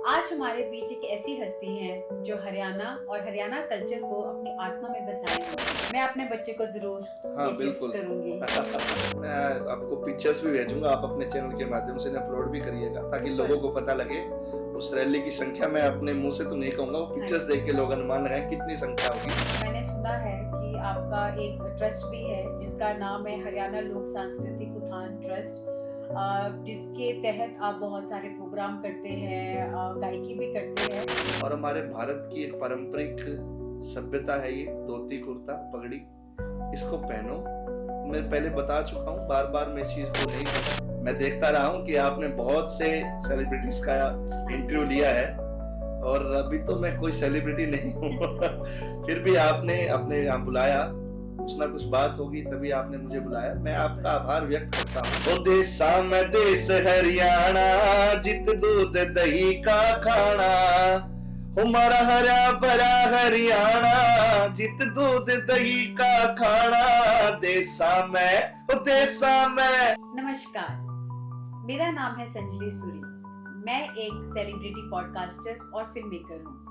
आज हमारे बीच एक ऐसी हस्ती है जो हरियाणा और हरियाणा कल्चर को अपनी आत्मा में बसाए हुए है। मैं अपने बच्चे को जरूर हाँ, ये चीज बिल्कुल। करूंगी। मैं आपको पिक्चर्स भी भेजूंगा, आप अपने चैनल के माध्यम से अपलोड भी करिएगा ताकि लोगों को पता लगे। उस रैली की संख्या मैं अपने मुंह से तो नहीं कहूंगा, वो पिक्चर्स देख के लोग अनुमान लगाएं कितनी संख्या होगी। मैंने सुना है कि आपका एक ट्रस्ट भी है जिसका नाम है हरियाणा लोक सांस्कृतिक उत्थान ट्रस्ट, जिसके तहत आप बहुत सारे प्रोग्राम करते हैं, गायकी भी करते हैं। और हमारे भारत की एक पारंपरिक सभ्यता है ये धोती कुर्ता पगड़ी, इसको पहनो। मैं पहले बता चुका हूँ, बार बार मैं इस चीज को नहीं, मैं देखता रहा हूँ कि आपने बहुत से सेलिब्रिटीज का इंटरव्यू लिया है और अभी तो मैं कोई सेलिब्रिटी नहीं हूँ फिर भी आपने अपने यहाँ बुलाया, कुछ ना कुछ बात होगी तभी आपने मुझे बुलाया। मैं आपका आभार व्यक्त करता हूँ। ओ देसा में देश हरियाणा, जित दूध दही का खाना, हमारा हरा भरा हरियाणा, जित दूध दही का खाना, देसा में ओ देसा में। नमस्कार, मेरा नाम है संजली सूरी। मैं एक सेलिब्रिटी पॉडकास्टर और फिल्म मेकर हूँ।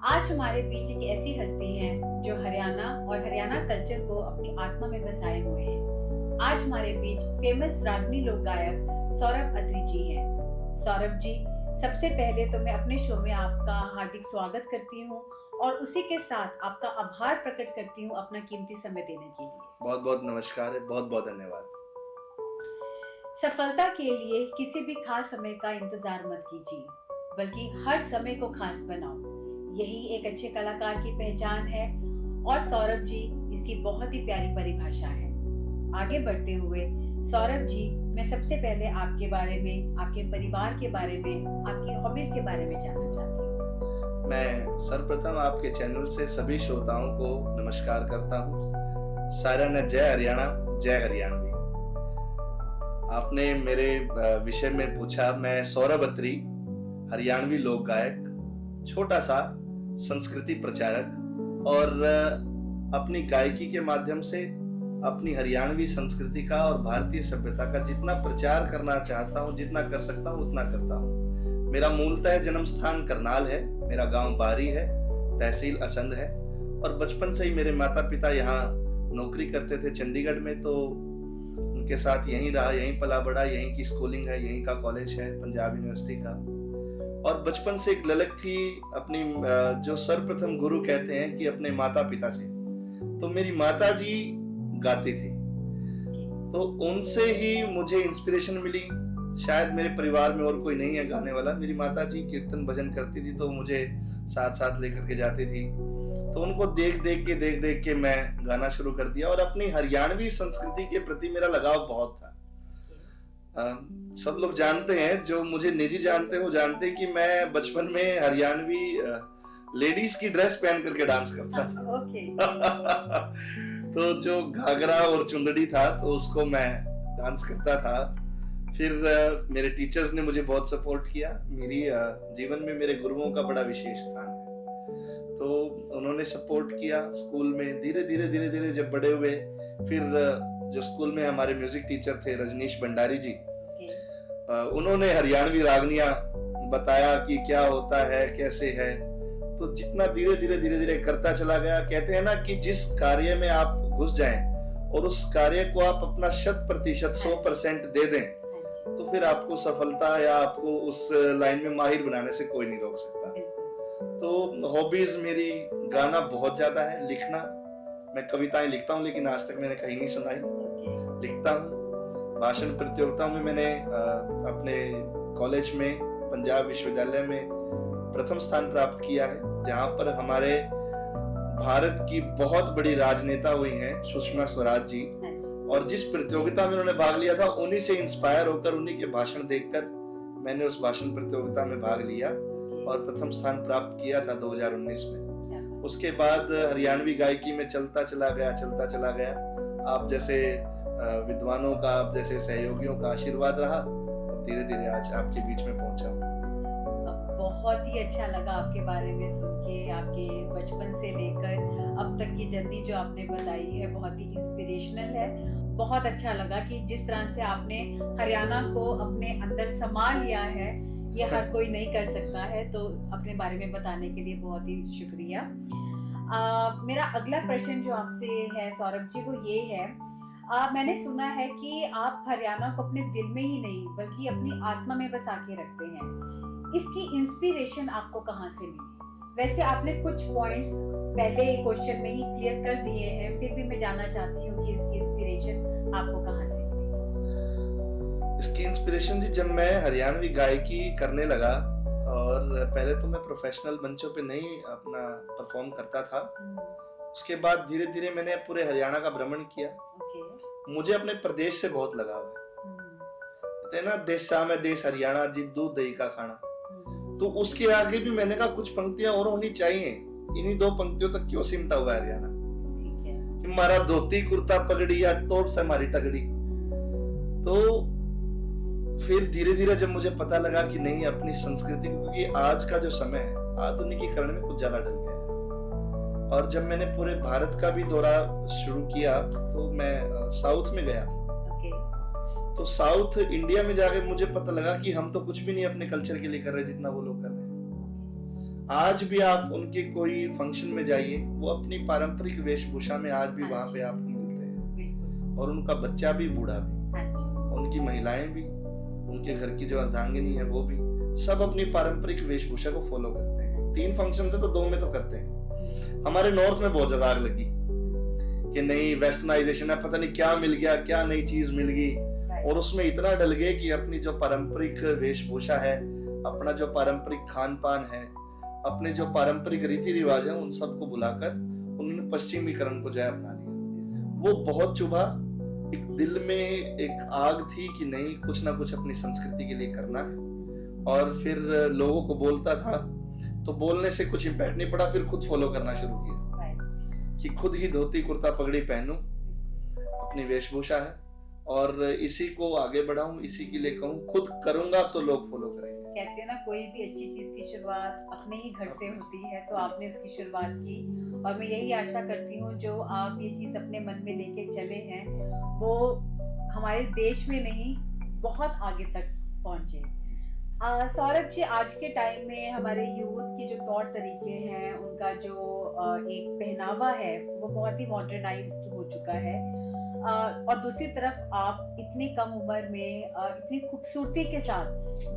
आज हमारे बीच एक ऐसी हस्ती है जो हरियाणा और हरियाणा कल्चर को अपनी आत्मा में बसाए हुए हैं। आज हमारे बीच फेमस रागनी लोक गायक सौरभ अत्री जी हैं। सौरभ जी, सबसे पहले तो मैं अपने शो में आपका हार्दिक स्वागत करती हूँ और उसी के साथ आपका आभार प्रकट करती हूँ अपना कीमती समय देने के लिए। बहुत बहुत नमस्कार है, बहुत बहुत धन्यवाद। सफलता के लिए किसी भी खास समय का इंतजार मत कीजिए, बल्कि हर समय को खास बनाओ। यही एक अच्छे कलाकार की पहचान है और सौरभ जी इसकी बहुत ही प्यारी परिभाषा है। आगे बढ़ते हुए सौरभ जी, मैं सबसे पहले आपके बारे में, आपके परिवार के बारे में, आपकी हॉबीज के बारे में जानना चाहती हूँ। मैं सर्वप्रथम आपके चैनल से सभी श्रोताओं को नमस्कार करता हूँ। सारा ने जय हरियाणा, जय हरियाणवी। आपने मेरे विषय में पूछा। मैं सौरभ अत्री, हरियाणवी लोक गायक, छोटा सा संस्कृति प्रचारक और अपनी गायकी के माध्यम से अपनी हरियाणवी संस्कृति का और भारतीय सभ्यता का जितना प्रचार करना चाहता हूँ, जितना कर सकता हूँ उतना करता हूँ। मेरा मूलतः जन्म स्थान करनाल है, मेरा गांव बारी है, तहसील असंध है और बचपन से ही मेरे माता पिता यहाँ नौकरी करते थे चंडीगढ़ में, तो उनके साथ यहीं रहा, यहीं पला बड़ा, यहीं की स्कूलिंग है, यहीं का कॉलेज है पंजाब यूनिवर्सिटी का। और बचपन से एक ललक थी अपनी, जो सर्वप्रथम गुरु कहते हैं कि अपने माता पिता से। तो मेरी माता जी गाती थी, तो उनसे ही मुझे इंस्पिरेशन मिली। शायद मेरे परिवार में और कोई नहीं है गाने वाला। मेरी माता जी कीर्तन भजन करती थी तो मुझे साथ साथ लेकर के जाती थी, तो उनको देख देख के मैं गाना शुरू कर दिया और अपनी हरियाणवी संस्कृति के प्रति मेरा लगाव बहुत था। सब लोग जानते हैं, जो मुझे निजी जानते हैं वो जानते हैं कि मैं बचपन में हरियाणवी लेडीज की ड्रेस पहन करके डांस करता था तो जो घाघरा और चुंदड़ी था तो उसको मैं डांस करता था। फिर मेरे टीचर्स ने मुझे बहुत सपोर्ट किया। मेरी जीवन में मेरे गुरुओं का बड़ा विशेष स्थान है, तो उन्होंने सपोर्ट किया। स्कूल में धीरे धीरे जब बड़े हुए, फिर जो स्कूल में हमारे म्यूजिक टीचर थे रजनीश भंडारी जी, उन्होंने हरियाणवी रागनियां बताया कि क्या होता है, कैसे है। तो जितना धीरे धीरे करता चला गया, कहते हैं ना कि जिस कार्य में आप घुस जाएं और उस कार्य को आप अपना 100% 100% दे दें, तो फिर आपको सफलता या आपको उस लाइन में माहिर बनाने से कोई नहीं रोक सकता। तो हॉबीज मेरी गाना बहुत ज्यादा है, लिखना। मैं कविताएं लिखता हूँ लेकिन आज तक मैंने कहीं नहीं सुनाई। लिखता हूँ। भाषण प्रतियोगिता में मैंने अपने कॉलेज में पंजाब विश्वविद्यालय में प्रथम स्थान प्राप्त किया है, जहां पर हमारे भारत की बहुत बड़ी राजनेता हुई हैं सुषमा स्वराज जी, और जिस प्रतियोगिता में उन्होंने भाग लिया था उन्हीं से इंस्पायर होकर, उन्हीं के भाषण देखकर मैंने उस भाषण प्रतियोगिता में भाग लिया और प्रथम स्थान प्राप्त किया था 2019 में। उसके बाद हरियाणवी गायकी में चलता चला गया। आप जैसे विद्वानों का, आप जैसे सहयोगियों का आशीर्वाद रहा और धीरे धीरे आज आपके बीच में पहुंचा। बहुत ही अच्छा लगा आपके बारे में सुन के, आपके बचपन से लेकर अब तक की जर्नी जो आपने बताई है बहुत ही इंस्पिरेशनल है। बहुत अच्छा लगा कि जिस तरह से आपने हरियाणा को अपने अंदर समा लिया है, ये हर कोई नहीं कर सकता है, तो अपने बारे में बताने के लिए बहुत ही शुक्रिया। मेरा अगला प्रश्न जो आपसे है सौरभ जी, वो ये है, मैंने सुना है कि आप हरियाणा को अपने दिल में ही नहीं बल्कि अपनी आत्मा में बसा के रखते हैं। इसकी इंस्पिरेशन आपको कहाँ से मिली? वैसे आपने कुछ पॉइंट्स पहले क्वेश्चन में ही क्लियर कर दिए हैं, फिर भी मैं जानना चाहती हूँ कि इसकी इंस्पिरेशन आपको कहाँ से मिली? इसकी इंस्पिरेशन जी, जब मैं हरियाणवी गायकी करने लगा, और पहले तो मैं प्रोफेशनल मंचों पे नहीं अपना परफॉर्म करता था। उसके बाद धीरे धीरे मैंने पूरे हरियाणा का भ्रमण किया। मुझे अपने प्रदेश से बहुत लगाव है। कहते हैं ना, देश सा में देश हरियाणा, जी दूध दही का खाना। तो उसके आगे भी मैंने कहा कुछ पंक्तियां और होनी चाहिए, इन्हीं 2 पंक्तियों तक क्यों सिमटा हुआ है हरियाणा? कि हमारा धोती कुर्ता पगड़ी या तोड़ से हमारी तगड़ी। तो फिर धीरे धीरे जब मुझे पता लगा कि नहीं, अपनी संस्कृति, क्योंकि आज का जो समय है आधुनिकीकरण में कुछ ज्यादा ढल गया है। और जब मैंने पूरे भारत का भी दौरा शुरू किया तो मैं साउथ में गया। तो साउथ इंडिया में जाके मुझे पता लगा कि हम तो कुछ भी नहीं अपने कल्चर के लिए कर रहे जितना वो लोग कर रहे हैं। आज भी आप उनके कोई फंक्शन में जाइए, वो अपनी पारंपरिक वेशभूषा में आज भी वहां पे आपको मिलते हैं। और उनका बच्चा भी, बूढ़ा भी, उनकी महिलाएं भी, उनके घर की जो अर्धांगिनी है वो भी, सब अपनी पारंपरिक वेशभूषा को फॉलो करते हैं। 3 फंक्शन से तो 2 में तो करते हैं। हमारे नॉर्थ में बहुत ज्यादा आग लगी कि नहीं, वेस्टर्नाइजेशन है, पता नहीं क्या मिल गया, क्या नई चीज मिल गई, और उसमें इतना डल गए कि अपनी जो पारंपरिक वेशभूषा है, अपना जो पारंपरिक खान पान है, अपने जो पारंपरिक रीति रिवाज है, उन सबको बुलाकर उन्होंने पश्चिमीकरण को जो है अपना लिया। वो बहुत चुभा। एक दिल में एक आग थी कि नहीं, कुछ ना कुछ अपनी संस्कृति के लिए करना है। और फिर लोगों को बोलता था तो बोलने से कुछ इम्पैक्ट नहीं पड़ा, फिर खुद फॉलो करना शुरू किया कि खुद ही धोती कुर्ता पगड़ी पहनूं, अपनी वेशभूषा है, और इसी को आगे बढ़ाऊं, इसी के लिए कहूं, खुद करूंगा तो लोग फॉलो करेंगे। कहते हैं ना, कोई भी अच्छी चीज की शुरुआत अपने ही घर से होती है, तो आपने उसकी शुरुआत की। और मैं यही आशा करती हूँ जो आप ये चीज अपने मन में लेके चले हैं, वो हमारे देश में नहीं, बहुत आगे तक पहुंचे। सौरभ जी, आज के टाइम में हमारे यूथ के जो तौर तरीके हैं, उनका जो एक पहनावा है, वो बहुत ही मॉडर्नाइज्ड हो चुका है। और दूसरी तरफ आप इतनी कम उम्र में इतनी खूबसूरती के साथ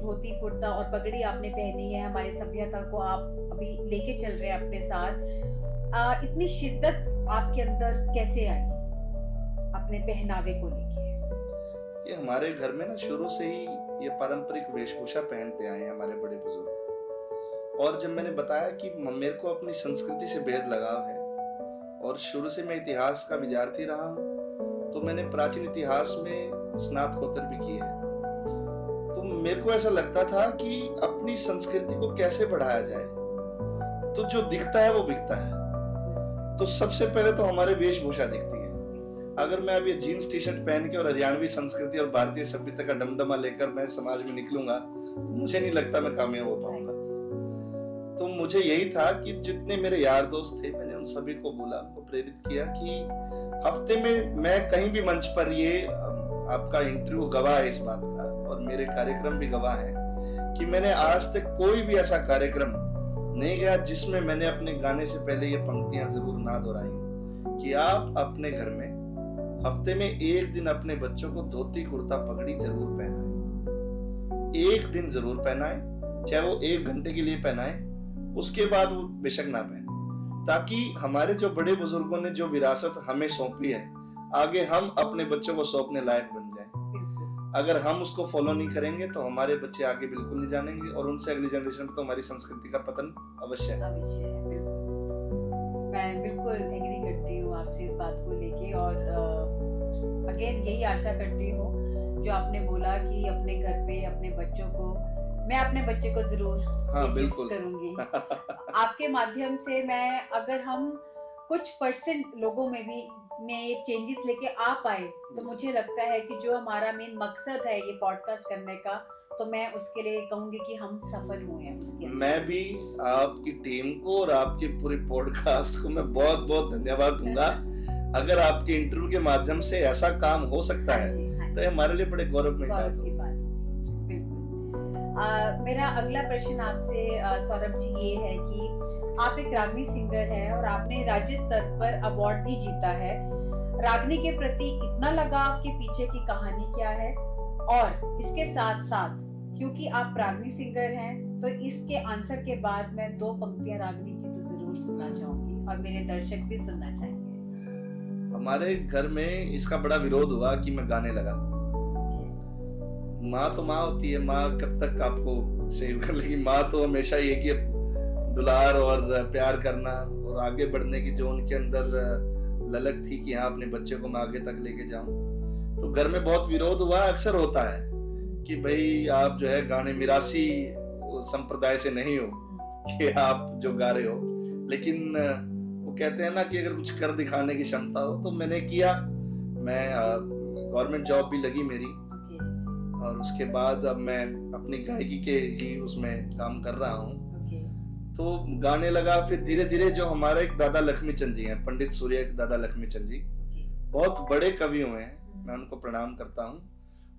धोती कुर्ता और पगड़ी आपने पहनी है, हमारी सभ्यता को आप अभी लेके चल रहे हैं अपने साथ। इतनी शिद्दत आपके अंदर कैसे आई अपने पहनावे को लेके? ये हमारे घर में ना शुरू से ही ये पारंपरिक वेशभूषा पहनते आए हैं हमारे बड़े बुजुर्ग। और जब मैंने बताया कि मेरे को अपनी संस्कृति से बेहद लगाव है, और शुरू से मैं इतिहास का विद्यार्थी रहा हूँ, तो मैंने प्राचीन इतिहास में स्नातकोत्तर भी की है। तो मेरे को ऐसा लगता था कि अपनी संस्कृति को कैसे बढ़ाया जाए, तो जो दिखता है वो बिकता है। तो सबसे पहले तो हमारे वेशभूषा दिखती है। अगर मैं अब ये जीन्स टी शर्ट पहन के और हरियाणवी संस्कृति और भारतीय सभ्यता का डमडमा लेकर मैं समाज में निकलूंगा, तो मुझे नहीं लगता मैं कामयाब हो पाऊंगा। तो मुझे यही था कि जितने मेरे यार दोस्त थे, मैंने उन सभी को बोला, उनको प्रेरित किया कि हफ्ते में मैं कहीं भी मंच पर, ये आपका इंटरव्यू गवाह है इस बात का, और मेरे कार्यक्रम भी गवाह है, कि मैंने आज तक कोई भी ऐसा कार्यक्रम नहीं गया जिसमें मैंने अपने गाने से पहले ये पंक्तियां जरूर ना दोहराई कि आप अपने घर में हफ्ते में 1 दिन अपने बच्चों को धोती कुर्ता पगड़ी जरूर पहनाएं। 1 दिन जरूर पहनाएं, चाहे वो 1 घंटे के लिए पहनाएं, उसके बाद वो बेशक ना पहने, ताकि हमारे जो बड़े बुजुर्गों ने जो विरासत हमें सौंपी है, आगे हम अपने बच्चों को सौंपने लायक बन जाएं। अगर हम उसको फॉलो नहीं करेंगे तो हमारे बच्चे आगे बिल्कुल नहीं जानेंगे, और उनसे अगली जनरेशन में तो हमारी संस्कृति का पतन अवश्य है। मैं बिल्कुल एग्री करती हूँ आपसे इस बात को लेके, और अगेन यही आशा करती हूँ जो आपने बोला कि अपने घर पे अपने बच्चों को, मैं अपने बच्चे को जरूर बिल्कुल करूंगी। आपके माध्यम से मैं, अगर हम कुछ % लोगों में भी में ये चेंजेस लेके आ पाए, तो मुझे लगता है कि जो हमारा मेन मकसद है ये पॉडकास्ट करने का, तो मैं उसके लिए कहूंगी कि हम सफल हुए हैं उसके। मैं भी आपकी टीम को और आपके पूरे पॉडकास्ट को मैं बहुत बहुत धन्यवाद दूंगा। अगर आपके इंटरव्यू के माध्यम से ऐसा काम हो सकता है तो हमारे लिए बड़े गौरव की बात है। मेरा अगला प्रश्न आपसे सौरभ जी ये है कि आप एक रागनी सिंगर हैं और आपने राज्य स्तर पर अवार्ड भी जीता है। रागनी के प्रति इतना लगाव के पीछे की कहानी क्या है? और इसके साथ साथ क्योंकि आप रागनी सिंगर हैं तो इसके आंसर के बाद मैं 2 पंक्तियां रागनी की तो जरूर सुनना चाहूंगी और मेरे दर्शक भी सुनना चाहेंगे। हमारे घर में इसका बड़ा विरोध हुआ कि मैं गाने लगा। माँ तो माँ होती है, माँ कब तक आपको सेव कर लेगी। माँ तो हमेशा ये कि दुलार और प्यार करना और आगे बढ़ने की जो उनके अंदर ललक थी कि हाँ अपने बच्चे को मैं आगे तक लेके जाऊं। तो घर में बहुत विरोध हुआ। अक्सर होता है कि भाई आप जो है गाने मिरासी संप्रदाय से नहीं हो कि आप जो गा रहे हो, लेकिन वो कहते हैं ना कि अगर कुछ कर दिखाने की क्षमता हो तो मैंने किया। मैं गवर्नमेंट जॉब भी लगी मेरी और उसके बाद अब मैं अपनी गायकी के ही उसमें काम कर रहा हूँ। तो गाने लगा। फिर धीरे धीरे जो हमारे एक दादा लक्ष्मीचंद जी हैं, पंडित सूर्य दादा लक्ष्मीचंद जी, बहुत बड़े कवि हुए हैं, मैं उनको प्रणाम करता हूँ।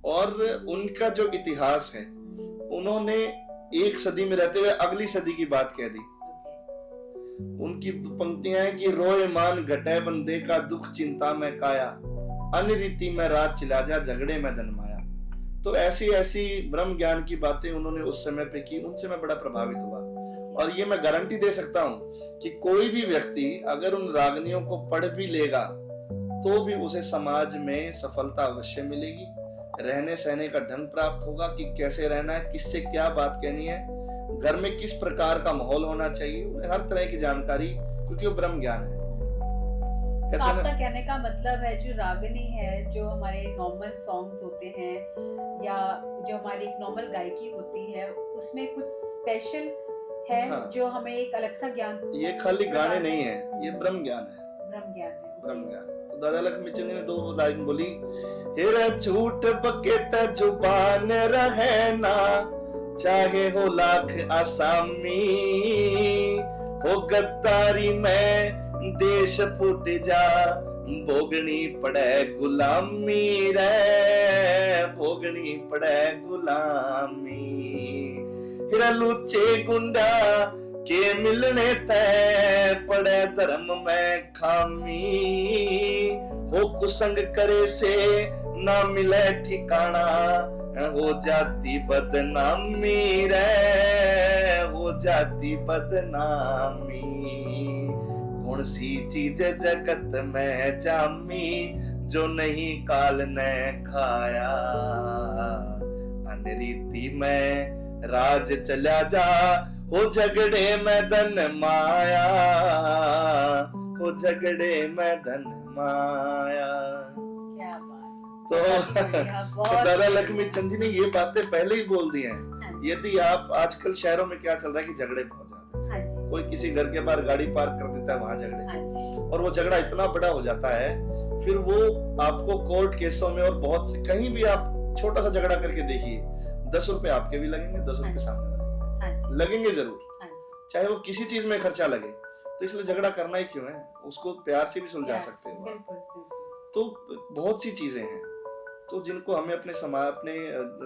और उनका जो इतिहास है, उन्होंने एक सदी में रहते हुए अगली सदी की बात कह दी। उनकी पंक्तियां हैं कि रोए मान घटे बंदे का दुख चिंता में काया, अनरीति में रात चिला जा झगड़े में धन माया। तो ऐसी ऐसी ब्रह्म ज्ञान की बातें उन्होंने उस समय पे की, उनसे मैं बड़ा प्रभावित हुआ। और ये मैं गारंटी दे सकता हूँ कि कोई भी व्यक्ति अगर उन रागनियों को पढ़ भी लेगा तो भी उसे समाज में सफलता अवश्य मिलेगी। रहने सहने का ढंग प्राप्त होगा कि कैसे रहना है, किससे क्या बात कहनी है, घर में किस प्रकार का माहौल होना चाहिए, उन्हें हर तरह की जानकारी, क्योंकि वो ब्रह्म ज्ञान है। तो आपका कहने का मतलब है जो रागनी है, जो हमारे नॉर्मल सॉन्ग्स होते हैं या जो हमारी एक नॉर्मल गायकी होती है, उसमें कुछ स्पेशल है? हाँ। जो हमें एक अलग सा ज्ञान, ये खाली गाने नहीं है, ये ब्रह्म ज्ञान है। ब्रह्म ज्ञान है, ब्रह्म ज्ञान है। तो दादा लक्ष्मीचंद ने 2 लाइन बोली, हेरा झूठ बकेता जुबान रहे ना, चाहे हो लाख आसामी, हो गद्दारी में देश फूट जा, भोगनी पड़े गुलामी रे, भोगनी पड़े गुलामी। हिरा लुच्चे गुंडा के मिलने तय पड़े धर्म में खामी, हो कुसंग करे से ना मिले ठिकाना, हो जाती बदनामी रे, हो जाती बदनामी। कौन सी चीज जगत में जामी, जो नहीं काल ने खाया, अनरीति में राज चला जा, हो झगड़े में धन माया, हो झगड़े में धन माया। क्या बात। तो दादा लक्ष्मीचंद जी ने ये बातें पहले ही बोल दी हैं। यदि आप आजकल शहरों में क्या चल रहा है कि झगड़े बहुत ज्यादा है, कोई किसी घर के बाहर गाड़ी पार्क कर देता है, वहां झगड़े, और वो झगड़ा इतना बड़ा हो जाता है, फिर वो आपको कोर्ट केसों में और बहुत से कहीं भी आप छोटा सा झगड़ा करके देखिए, 10 रुपए आपके भी लगेंगे, 10 रुपए सामने वाले लगेंगे जरूर, चाहे वो किसी चीज में खर्चा लगे। तो इसलिए झगड़ा करना ही क्यों है, उसको प्यार से भी सुलझा सकते हो। तो बहुत सी चीजें हैं तो जिनको हमें अपने समाज, अपने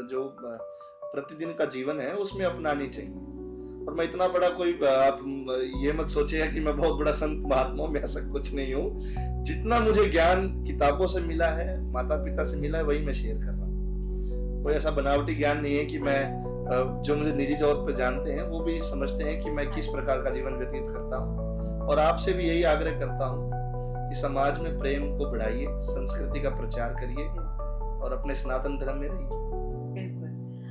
जो प्रतिदिन का जीवन है उसमें अपनानी चाहिए। और मैं इतना बड़ा कोई, आप ये मत सोचिए कि मैं बहुत बड़ा संत महात्मा, मैं ऐसा कुछ नहीं हूँ। जितना मुझे ज्ञान किताबों से मिला है, माता पिता से मिला है, वही मैं शेयर कर रहा हूँ। कोई ऐसा बनावटी ज्ञान नहीं है कि मैं, जो मुझे निजी तौर पर जानते हैं वो भी समझते हैं कि मैं किस प्रकार का जीवन व्यतीत करता हूँ। और आपसे भी यही आग्रह करता हूँ कि समाज में प्रेम को बढ़ाइए, संस्कृति का प्रचार करिए और अपने सनातन धर्म में रहिए। बिल्कुल।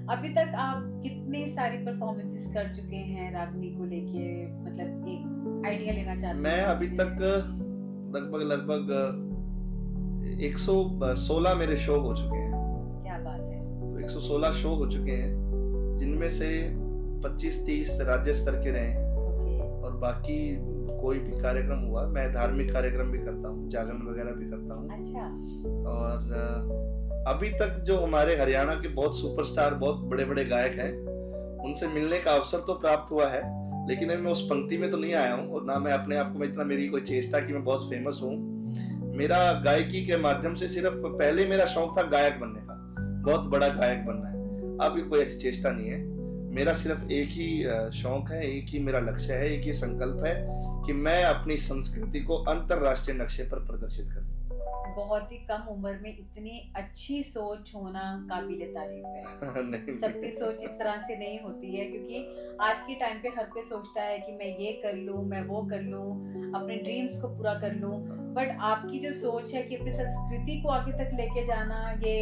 अभी तक आप कितने सारी परफॉर्मेंसेस कर चुके हैं रागनी को लेके, मतलब एक आइडिया लेना चाहते हैं? मैं अभी तक लगभग 116 मेरे शो हो चुके हैं। क्या बात है। तो 116 शो हो चुके हैं, जिनमें से 25-30 राज्य स्तर के रहे हैं। और बाकी कोई भी कार्यक्रम हुआ, मैं धार्मिक कार्यक्रम भी करता हूँ, जागरण वगैरह भी करता हूँ। अच्छा। और अभी तक जो हमारे हरियाणा के बहुत सुपरस्टार, बहुत बड़े बड़े गायक हैं, उनसे मिलने का अवसर तो प्राप्त हुआ है, लेकिन मैं उस पंक्ति में तो नहीं आया हूँ, और ना मैं अपने आप को, इतना मेरी कोई चेष्टा कि मैं बहुत फेमस हूँ। मेरा गायकी के माध्यम से सिर्फ पहले मेरा शौक था गायक बनने का, बहुत बड़ा गायक बनना है। अभी कोई ऐसी चेष्टा नहीं है। मेरा सिर्फ एक ही शौक है, एक ही मेरा लक्ष्य है, एक ही संकल्प है कि मैं अपनी संस्कृति को अंतरराष्ट्रीय नक्शे पर प्रदर्शित करूं। बहुत ही कम उम्र में इतनी अच्छी सोच होना काबिले तारीफ है। नहीं, सबकी सोच इस तरह से नहीं होती है, क्योंकि आज के टाइम पे हर कोई सोचता है कि मैं ये कर लूं, मैं वो कर लूं, अपने ड्रीम्स को पूरा कर लूं। बट आपकी जो सोच है कि अपनी संस्कृति को आगे तक लेके जाना, ये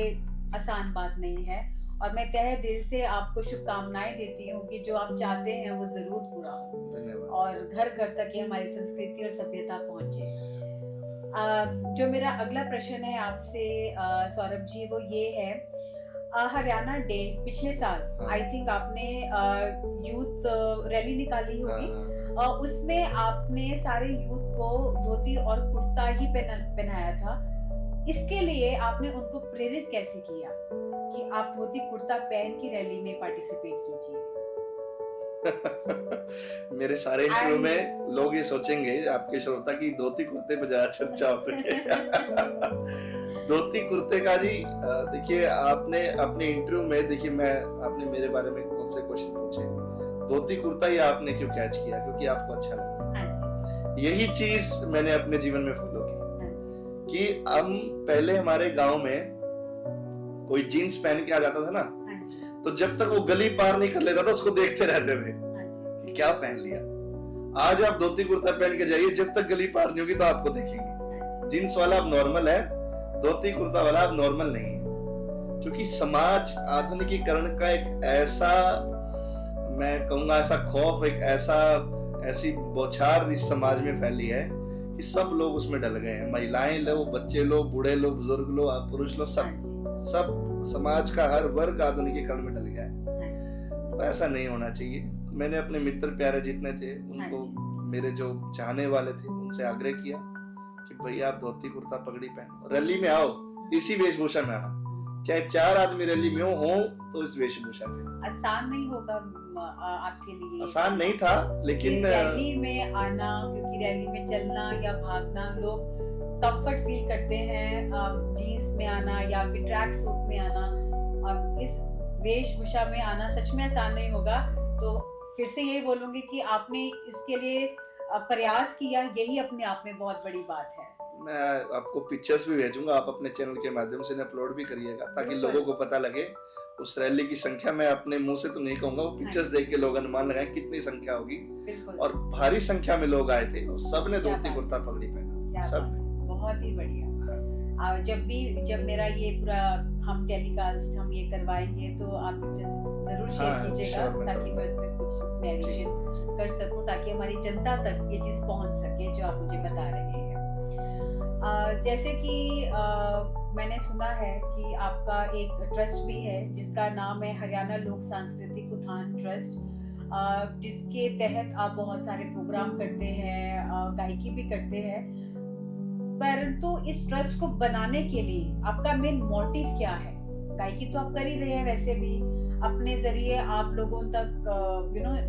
आसान बात नहीं है। और मैं तहे दिल से आपको शुभकामनाएं देती हूँ कि जो आप चाहते हैं वो जरूर पूरा हो धन्यवाद। और घर घर तक ये हमारी संस्कृति और सभ्यता पहुंचे। जो मेरा अगला प्रश्न है आपसे सौरभ जी, वो ये है, हरियाणा डे पिछले साल आई थिंक आपने यूथ रैली निकाली होगी, उसमें आपने सारे यूथ को धोती और कुर्ता ही पहनाया था। इसके लिए आपने उनको प्रेरित कैसे किया कि आप धोती कुर्ता पहन की रैली में पार्टिसिपेट कीजिए? मेरे सारे इंटरव्यू में लोग ये सोचेंगे आपके श्रोता की धोती कुर्ते पे ज्यादा चर्चा हो रही है। धोती कुर्ते का जी, देखिए आपने अपने इंटरव्यू में, देखिए मैं, आपने मेरे बारे में मुझसे क्वेश्चन पूछे, धोती कुर्ता ही आपने क्यों कैच किया? क्योंकि आपको अच्छा लगा। यही चीज मैंने अपने जीवन में फॉलो की कि हम पहले हमारे गांव में कोई जीन्स पहन के आ जाता था ना, तो जब तक वो गली पार नहीं कर लेता था उसको देखते रहते थे कि क्या पहन लिया। आज आप धोती कुर्ता पहन के जाइए, जब तक गली पार नहीं होगी तो आपको देखेंगे। जीन्स वाला अब नॉर्मल है, धोती कुर्ता वाला अब नॉर्मल नहीं है। क्योंकि समाज आधुनिकीकरण का एक ऐसा, मैं कहूंगा ऐसा खौफ, एक ऐसी बौछार इस समाज में फैली है कि सब लोग उसमें डल गए हैं। महिलाएं लो, बच्चे लो, बूढ़े लो, बुजुर्ग लो, पुरुष लो, सब समाज का हर वर्ग आधुनिकीकरण में डल गया है। तो ऐसा नहीं होना चाहिए। मैंने अपने मित्र प्यारे जितने थे उनको, मेरे जो चाहने वाले थे, उनसे आग्रह किया कि भैया आप धोती कुर्ता पगड़ी पहनो, रैली में आओ, इसी वेशभूषा में आना, चाहे 4 आदमी रैली में हो तो इस वेशभूषा में। आसान नहीं होगा आपके लिए? आसान नहीं था, लेकिन रैली में आना, क्योंकि रैली में चलना या भागना, लोग कंफर्ट फील करते हैं जीन्स में आना या फिर ट्रैक सूट में आना, और इस वेशभूषा में आना सच में आसान नहीं होगा। तो फिर से यही बोलूंगी कि आपने इसके लिए प्रयास किया, यही अपने आप में बहुत बड़ी बात है। मैं आपको पिक्चर्स भी भेजूंगा, आप अपने चैनल के माध्यम से अपलोड भी करिएगा ताकि लोगों को पता लगे। उस रैली की संख्या मैं अपने मुंह से तो नहीं कहूंगा, वो पिक्चर्स देख के लोग अनुमान लगाएं कितनी संख्या होगी। और भारी संख्या में लोग आए थे और सबने धोती कुर्ता पगड़ी पहना, सबने। बहुत ही बढ़िया। जब मेरा ये पूरा हम टेलीकास्ट हम ये करवाएंगे तो आप जरूर शेयर कीजिएगा ताकि मैं उसमें कुछ एडिशन कर सकूं, ताकि हमारी जनता तक ये चीज पहुंच सके जो आप मुझे बता रहे हैं। जैसे कि मैंने सुना है कि आपका एक ट्रस्ट भी है जिसका नाम है हरियाणा लोक सांस्कृतिक उत्थान ट्रस्ट, जिसके तहत आप बहुत सारे प्रोग्राम करते हैं, गायकी भी करते हैं। परंतु इस ट्रस्ट को बनाने के लिए आपका मेन मोटिव क्या है? गायकी तो आप कर ही रहे हैं, वैसे भी अपने जरिए आप लोगों तक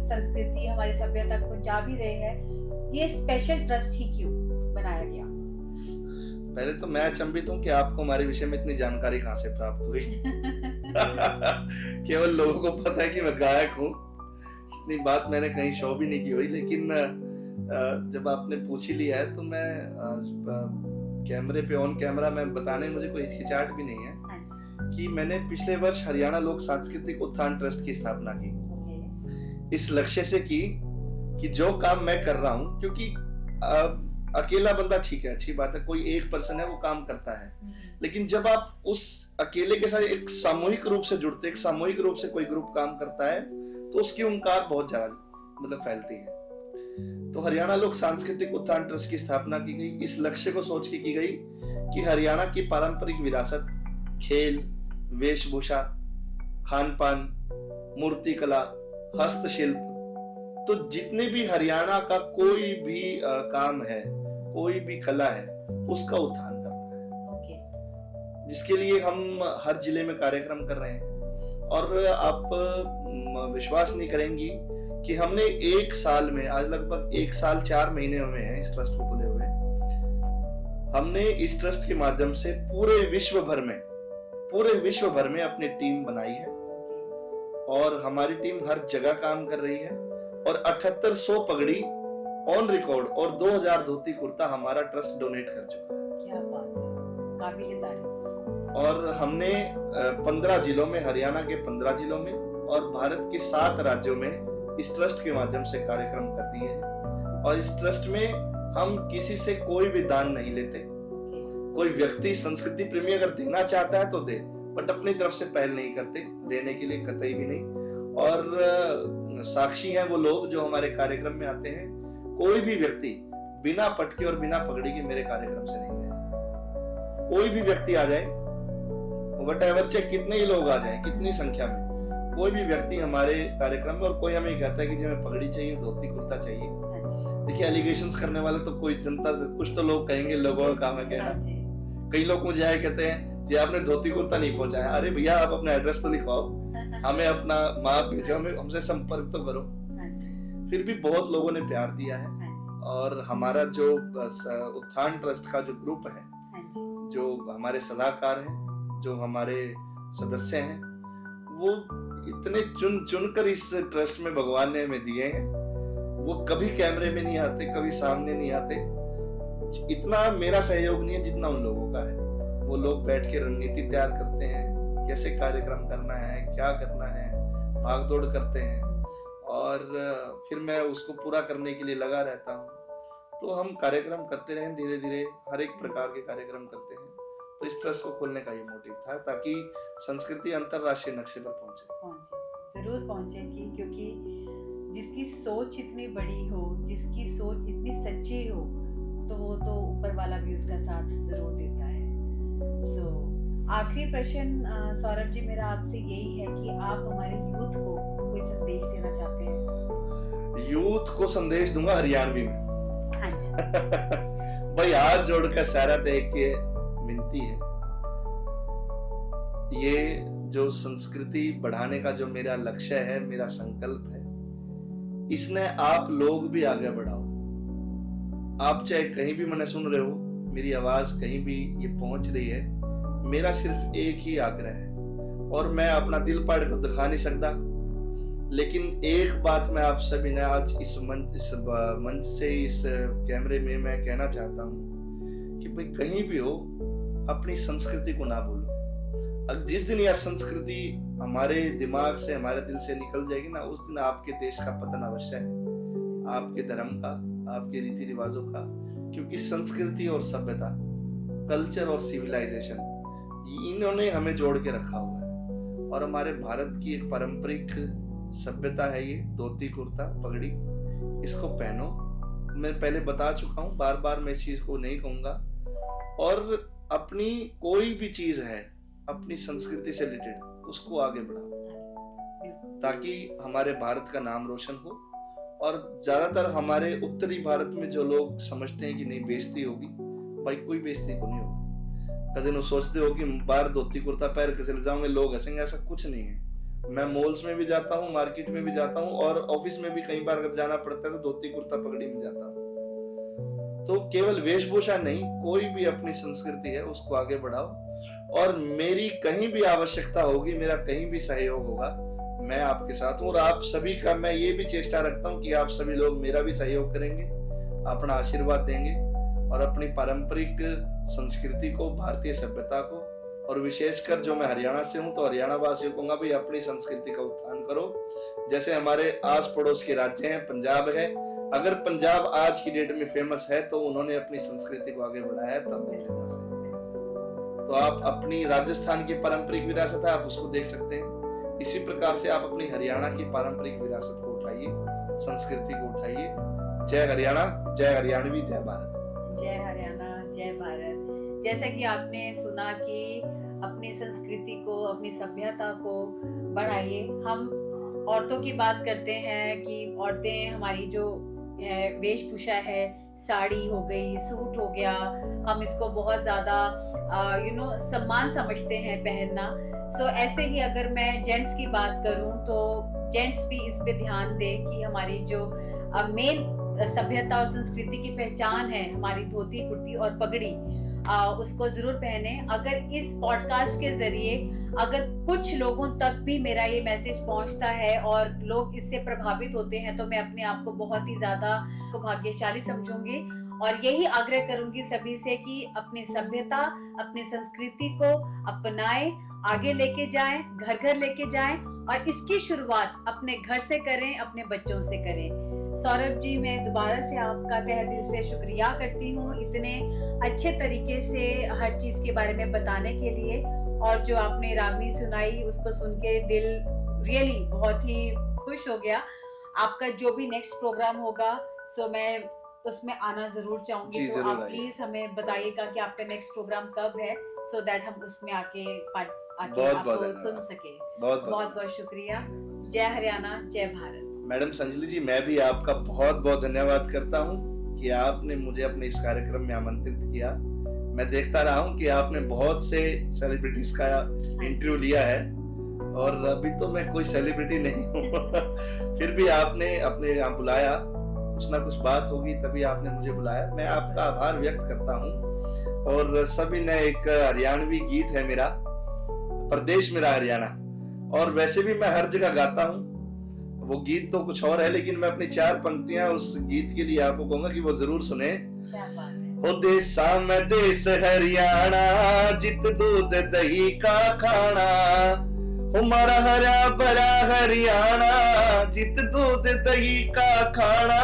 संस्कृति, हमारी सभ्यता को पहुंचा भी रहे हैं। ये स्पेशल ट्रस्ट ही क्यों बनाया गया? पहले तो मैं अचंभित हूँ कि आपको हमारे विषय में इतनी जानकारी कहाँ से प्राप्त हुई। केवल लोगों को पता है कि मैं गायक हूँ, इतनी बात मैंने कहीं शो भी नहीं की हुई। लेकिन जब आपने पूछ ही लिया है तो मैं कैमरे पे, ऑन कैमरा मैं बताने में मुझे कोई हिचकिचाहट भी नहीं है कि मैंने पिछले वर्ष हरियाणा लोक सांस्कृतिक उत्थान ट्रस्ट की स्थापना की, इस लक्ष्य से की कि जो काम मैं कर रहा हूँ, क्योंकि अकेला बंदा ठीक है, अच्छी बात है, कोई एक पर्सन है वो काम करता है, लेकिन जब आप उस अकेले के साथ एक सामूहिक रूप से जुड़ते, एक सामूहिक रूप से कोई ग्रुप काम करता है तो उसकी ओंकार बहुत ज्यादा फैलती है। तो हरियाणा लोक सांस्कृतिक उत्थान ट्रस्ट की स्थापना की गई, इस लक्ष्य को सोच के की गई कि हरियाणा की पारंपरिक विरासत, खेल, वेशभूषा, खान पान, मूर्ति कला, हस्तशिल्प, तो जितने भी हरियाणा का कोई भी काम है, कोई भी कला है, उसका उत्थान करना है। जिसके लिए हम हर जिले में कार्यक्रम कर रहे हैं। और आप विश्वास नहीं करेंगी कि हमने 1 साल में, आज लगभग 1 साल 4 महीने में है इस ट्रस्ट को खुले हुए, हमने इस ट्रस्ट के माध्यम से पूरे विश्व भर में अपनी टीम बनाई है। और हमारी टीम हर जगह काम कर रही है और 7800 पगड़ी ऑन रिकॉर्ड और 2000 धोती कुर्ता हमारा ट्रस्ट डोनेट कर चुका है। क्या बात है, काबिल तारीफ। और हमने 15 जिलों में, हरियाणा के 15 जिलों में और भारत के 7 राज्यों में इस ट्रस्ट के माध्यम से कार्यक्रम कर दिए हैं। और इस ट्रस्ट में हम किसी से कोई भी दान नहीं लेते। कोई व्यक्ति संस्कृति प्रेमी अगर देना चाहता है तो दे, बट अपनी तरफ से पहल नहीं करते, देने के लिए कतई भी नहीं। और साक्षी हैं वो लोग जो हमारे कार्यक्रम में आते हैं, कोई भी व्यक्ति बिना पटके और बिना पगड़ी के मेरे कार्यक्रम से नहीं गया। कोई भी व्यक्ति आ जाए, वटएवर, चाहे कितने ही लोग आ जाए, कितनी संख्या में, कोई भी व्यक्ति हमारे कार्यक्रम में, और कोई हमें कहता है कि जी हमें पगड़ी चाहिए, धोती कुर्ता चाहिए। देखिए, एलिगेशंस करने वाले तो कोई जनता, कुछ तो लोग कहेंगे, लोगों का काम है कहना। कई लोग मुझे आए कहते हैं जी आपने धोती कुर्ता नहीं पहुंचाया। अरे भैया, आप अपना एड्रेस तो लिखवाओ, हमें अपना माप भेजो, हमें हमसे संपर्क तो करो। फिर भी बहुत लोगों ने प्यार दिया है। और हमारा जो उत्थान ट्रस्ट का जो ग्रुप है, जो हमारे सलाहकार हैं, जो हमारे सदस्य हैं, वो इतने चुन चुन कर इस ट्रस्ट में भगवान ने हमें दिए हैं। वो कभी कैमरे में नहीं आते, कभी सामने नहीं आते। इतना मेरा सहयोग नहीं है जितना उन लोगों का है। वो लोग बैठ के रणनीति तैयार करते हैं, कैसे कार्यक्रम करना है, क्या करना है, भाग दौड़ करते हैं, और फिर मैं उसको पूरा करने के लिए लगा रहता हूँ। तो हम कार्यक्रम करते रहें, धीरे धीरे हर एक प्रकार के कार्यक्रम करते हैं। तो इस ट्रस्ट को खोलने का ये मोटिव था, ताकि संस्कृति अंतरराष्ट्रीय नक्शे पर पहुंचे। जरूर पहुंचेगी, क्योंकि जिसकी सोच इतनी बड़ी हो, जिसकी सोच इतनी सच्ची हो, तो वो तो ऊपर वाला भी उसका साथ जरूर देता है। आखिरी प्रश्न सौरभ जी मेरा आपसे यही है कि आप हमारे यूथ को कोई संदेश देना चाहते हैं? यूथ को संदेश दूंगा हरियाणवी में। हाँ जी। भाई, हाथ जोड़कर सारा देख के विनती है, ये जो संस्कृति बढ़ाने का जो मेरा लक्ष्य है, मेरा संकल्प है, इसने आप लोग भी आगे बढ़ाओ। आप चाहे कहीं भी मैंने सुन रहे हो, मेरी आवाज कहीं भी ये पहुंच रही है, मेरा सिर्फ एक ही आग्रह है, और मैं अपना दिल फाड़ कर दिखा नहीं सकता, लेकिन एक बात मैं आप सभी ने आज इस मंच से, इस कैमरे में मैं कहना चाहता हूँ कि भाई कहीं भी हो, अपनी संस्कृति को ना भूलो। अब जिस दिन यह संस्कृति हमारे दिमाग से, हमारे दिल से निकल जाएगी ना, उस दिन आपके देश का पतन अवश्य है, आपके धर्म का, आपके रीति रिवाजों का। क्योंकि संस्कृति और सभ्यता, कल्चर और सिविलाइजेशन, इन्होंने हमें जोड़ के रखा हुआ है। और हमारे भारत की एक पारंपरिक सभ्यता है ये धोती कुर्ता पगड़ी, इसको पहनो। मैं पहले बता चुका हूँ, बार बार मैं इस चीज को नहीं कहूंगा। और अपनी कोई भी चीज है अपनी संस्कृति से रिलेटेड, उसको आगे बढ़ाओ, ताकि हमारे भारत का नाम रोशन हो। और ज्यादातर हमारे उत्तरी भारत में जो लोग समझते हैं कि नहीं बेइज्जती होगी, भाई कोई बेइज्जती को नहीं होगा। कभी न सोचते हो कि बाहर धोती कुर्ता पहन के चले जाऊंगे, लोग हंसेंगे, ऐसा कुछ नहीं है। मैं मॉल्स में भी जाता हूँ, मार्केट में भी जाता हूँ, और ऑफिस में भी कई बार अगर जाना पड़ता है तो धोती कुर्ता पगड़ी में जाता हूँ। तो केवल वेशभूषा नहीं, कोई भी अपनी संस्कृति है उसको आगे बढ़ाओ। और मेरी कहीं भी आवश्यकता होगी, मेरा कहीं भी सहयोग होगा, मैं आपके साथ हूँ। और आप सभी का मैं ये भी चेष्टा रखता हूँ कि आप सभी लोग मेरा भी सहयोग करेंगे, अपना आशीर्वाद देंगे, और अपनी पारंपरिक संस्कृति को, भारतीय सभ्यता को, और विशेषकर जो मैं हरियाणा से हूँ तो हरियाणा वासियों को कहूंगा भी अपनी संस्कृति का उत्थान करो। जैसे हमारे आस पड़ोस के राज्य हैं, पंजाब है, अगर पंजाब आज की डेट में फेमस है तो उन्होंने अपनी संस्कृति को आगे बढ़ाया है, तब फेमस है। तो आप अपनी राजस्थान की पारंपरिक विरासत है, आप उसको देख सकते हैं। इसी प्रकार से आप अपनी हरियाणा की पारंपरिक विरासत को उठाइए, संस्कृति को उठाइए। जय हरियाणा, जय हरियाणवी, जय भारत। जय हरियाणा, जय भारत। जैसा कि आपने सुना कि अपनी संस्कृति को, अपनी सभ्यता को बढ़ाइए। हम औरतों की बात करते हैं कि औरतें हमारी जो वेशभूषा है, साड़ी हो गई, सूट हो गया, हम इसको बहुत ज्यादा सम्मान समझते हैं पहनना। सो ऐसे ही अगर मैं जेंट्स की बात करूं तो जेंट्स भी इस पे ध्यान दें कि हमारी जो मेन सभ्यता और संस्कृति की पहचान है, हमारी धोती कुर्ती और पगड़ी, उसको जरूर पहने। अगर इस पॉडकास्ट के जरिए अगर कुछ लोगों तक भी मेरा ये मैसेज पहुंचता है और लोग इससे प्रभावित होते हैं तो मैं अपने आप को बहुत ही ज्यादा भाग्यशाली समझूंगी और यही आग्रह करूंगी सभी से कि अपनी सभ्यता, अपनी संस्कृति को अपनाएं, आगे लेके जाएं, घर घर लेके जाएं और इसकी शुरुआत अपने घर से करें, अपने बच्चों से करें। सौरभ जी, मैं दोबारा से आपका तहे दिल से शुक्रिया करती हूँ इतने अच्छे तरीके से हर चीज के बारे में बताने के लिए, और जो आपने रागनी सुनाई उसको सुन के दिल रियली बहुत ही खुश हो गया। आपका जो भी नेक्स्ट प्रोग्राम होगा सो मैं उसमें आना जरूर चाहूंगी, तो आप प्लीज हमें बताइएगा कि आपका नेक्स्ट प्रोग्राम कब है, सो दैट हम उसमें आके आपको सुन सके। बहुत बहुत शुक्रिया। जय हरियाणा, जय भारत। मैडम संजली जी, मैं भी आपका बहुत बहुत धन्यवाद करता हूँ कि आपने मुझे अपने इस कार्यक्रम में आमंत्रित किया। मैं देखता रहा हूँ कि आपने बहुत से सेलिब्रिटीज का इंटरव्यू लिया है और अभी तो मैं कोई सेलिब्रिटी नहीं हूँ फिर भी आपने अपने यहाँ बुलाया, कुछ ना कुछ बात होगी तभी आपने मुझे बुलाया। मैं आपका आभार व्यक्त करता हूँ। और सभी ने एक हरियाणवी गीत है मेरा, प्रदेश मेरा हरियाणा, और वैसे भी मैं हर जगह गाता हूँ। वो गीत तो कुछ और है, लेकिन मैं अपनी 4 पंक्तियां उस गीत के लिए आपको कहूंगा कि वो जरूर सुने। ओ देसा में देश हरियाणा, जित दूध दही का खाना, हमारा हरा भरा हरियाणा, जित दूध दही का खाना,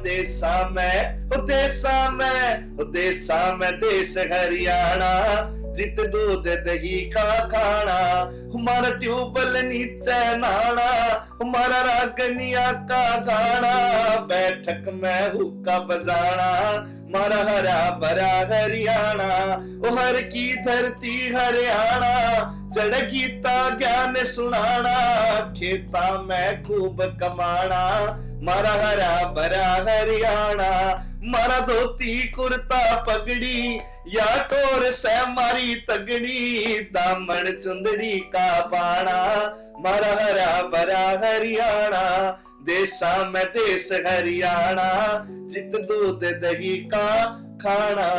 देसा में ओ देसा में ओ देसा में देश हरियाणा, जित दूध दही का खाना, हमारा ट्यूबल नीचे नाना, हमारा रागनिया का गाना, बैठक में हुक्का बजाना, हमारा हरा भरा हरियाणा, ओ हर की धरती हरियाणा, जड़ गीता ज्ञान सुनाना, खेता में खूब कमाना, मारा हरा भरा हरियाणा, मारा धोती कुर्ता पगड़ी, या टोर से मारी तगड़ी, दामन चुंदड़ी का बाणा, मारा हरा भरा हरियाणा, देसा में देश हरियाणा, जित दूध दही का खाना।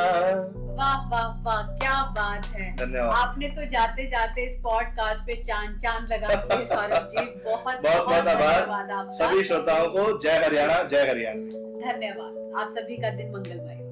वाह वाह वाह, क्या बात है। धन्यवाद। आपने तो जाते जाते इस पॉडकास्ट पे चांद लगा दिए सौरभ जी। बहुत बहुत धन्यवाद आपका। सभी श्रोताओं को जय हरियाणा, जय हरियाणा। धन्यवाद। आप सभी का दिन मंगलमय।